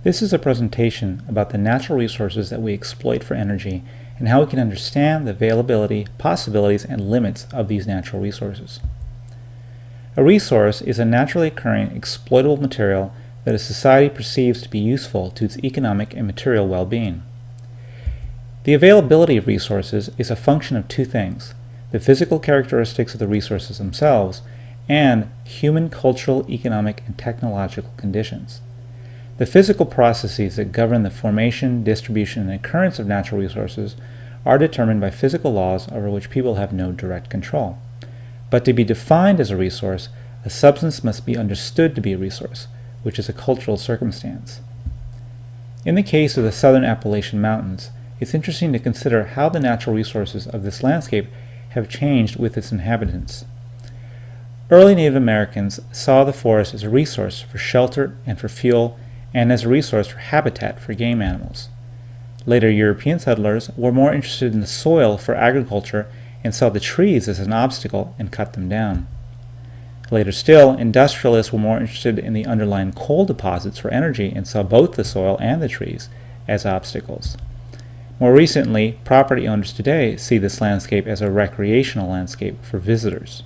This is a presentation about the natural resources that we exploit for energy and how we can understand the availability, possibilities, and limits of these natural resources. A resource is a naturally occurring exploitable material that a society perceives to be useful to its economic and material well-being. The availability of resources is a function of two things: the physical characteristics of the resources themselves and human cultural, economic, and technological conditions. The physical processes that govern the formation, distribution, and occurrence of natural resources are determined by physical laws over which people have no direct control. But to be defined as a resource, a substance must be understood to be a resource, which is a cultural circumstance. In the case of the southern Appalachian Mountains, it's interesting to consider how the natural resources of this landscape have changed with its inhabitants. Early Native Americans saw the forest as a resource for shelter and for fuel, and as a resource for habitat for game animals. Later European settlers were more interested in the soil for agriculture and saw the trees as an obstacle and cut them down. Later still, industrialists were more interested in the underlying coal deposits for energy and saw both the soil and the trees as obstacles. More recently, property owners today see this landscape as a recreational landscape for visitors.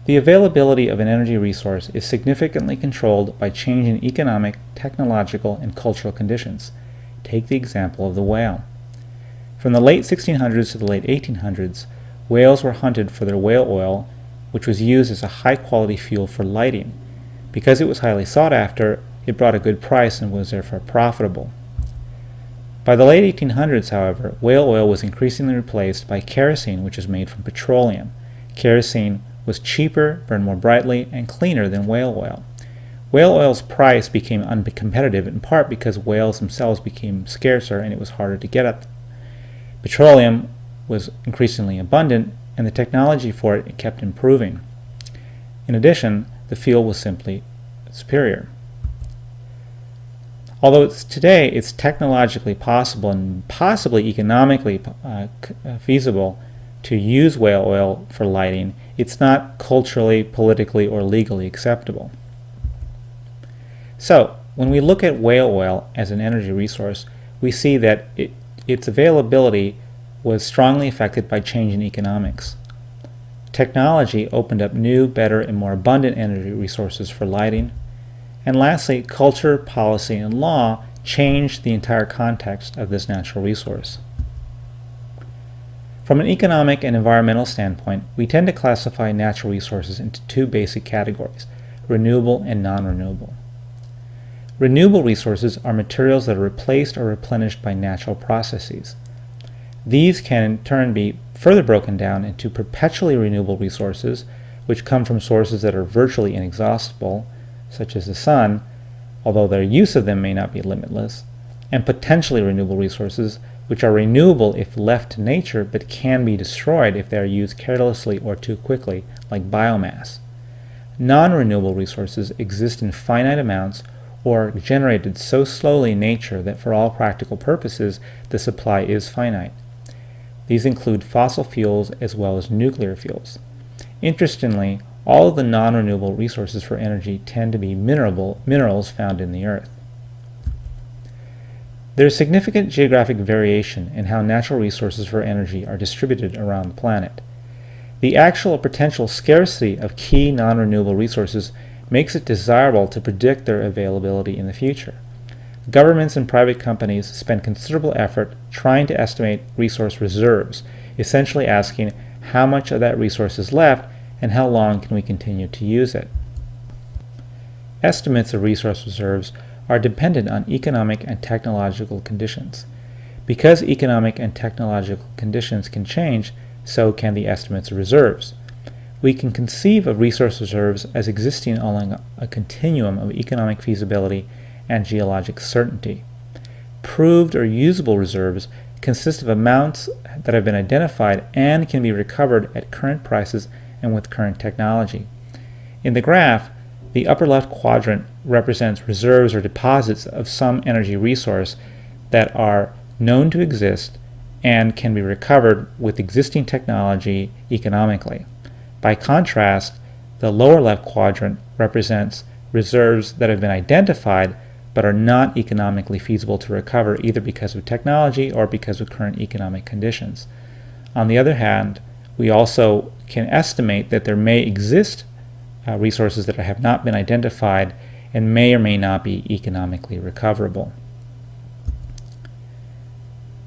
The availability of an energy resource is significantly controlled by changing economic, technological, and cultural conditions. Take the example of the whale. From the late 1600s to the late 1800s, whales were hunted for their whale oil, which was used as a high-quality fuel for lighting. Because it was highly sought after, it brought a good price and was therefore profitable. By the late 1800s, however, whale oil was increasingly replaced by kerosene, which is made from petroleum. Kerosene was cheaper, burned more brightly, and cleaner than whale oil. Whale oil's price became uncompetitive in part because whales themselves became scarcer and it was harder to get at. Petroleum was increasingly abundant, and the technology for it kept improving. In addition, the fuel was simply superior. Although today it's technologically possible and possibly economically feasible to use whale oil for lighting, it's not culturally, politically, or legally acceptable. So, when we look at whale oil as an energy resource, we see that its availability was strongly affected by changing economics. Technology opened up new, better, and more abundant energy resources for lighting. And lastly, culture, policy, and law changed the entire context of this natural resource. From an economic and environmental standpoint, we tend to classify natural resources into two basic categories: renewable and non-renewable. Renewable resources are materials that are replaced or replenished by natural processes. These can in turn be further broken down into perpetually renewable resources, which come from sources that are virtually inexhaustible, such as the sun, although their use of them may not be limitless, and potentially renewable resources, which are renewable if left to nature but can be destroyed if they are used carelessly or too quickly, like biomass. Non-renewable resources exist in finite amounts or are generated so slowly in nature that for all practical purposes the supply is finite. These include fossil fuels as well as nuclear fuels. Interestingly, all of the non-renewable resources for energy tend to be minerals found in the earth. There is significant geographic variation in how natural resources for energy are distributed around the planet. The actual or potential scarcity of key non-renewable resources makes it desirable to predict their availability in the future. Governments and private companies spend considerable effort trying to estimate resource reserves, essentially asking how much of that resource is left and how long can we continue to use it. Estimates of resource reserves are dependent on economic and technological conditions. Because economic and technological conditions can change, so can the estimates of reserves. We can conceive of resource reserves as existing along a continuum of economic feasibility and geologic certainty. Proved or usable reserves consist of amounts that have been identified and can be recovered at current prices and with current technology. In the graph, the upper left quadrant represents reserves or deposits of some energy resource that are known to exist and can be recovered with existing technology economically. By contrast, the lower left quadrant represents reserves that have been identified but are not economically feasible to recover either because of technology or because of current economic conditions. On the other hand, we also can estimate that there may exist resources that have not been identified and may or may not be economically recoverable.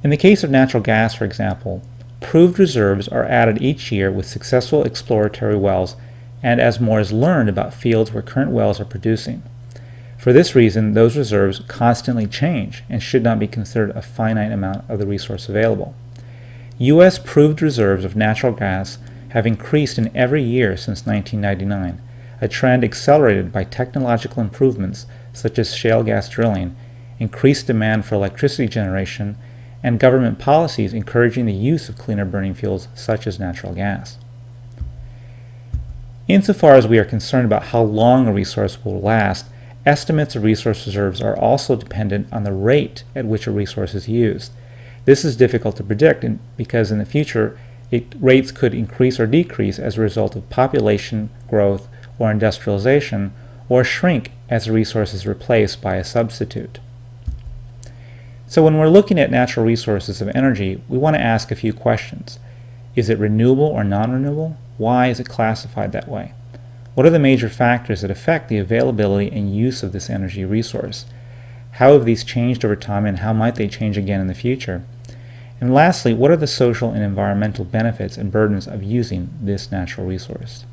In the case of natural gas, for example, proved reserves are added each year with successful exploratory wells and as more is learned about fields where current wells are producing. For this reason, those reserves constantly change and should not be considered a finite amount of the resource available. U.S. proved reserves of natural gas have increased in every year since 1999, a trend accelerated by technological improvements such as shale gas drilling, increased demand for electricity generation, and government policies encouraging the use of cleaner burning fuels such as natural gas. Insofar as we are concerned about how long a resource will last, estimates of resource reserves are also dependent on the rate at which a resource is used. This is difficult to predict because in the future rates could increase or decrease as a result of population growth or industrialization, or shrink as a resource is replaced by a substitute. So when we're looking at natural resources of energy, we want to ask a few questions. Is it renewable or non-renewable? Why is it classified that way? What are the major factors that affect the availability and use of this energy resource? How have these changed over time and how might they change again in the future? And lastly, what are the social and environmental benefits and burdens of using this natural resource?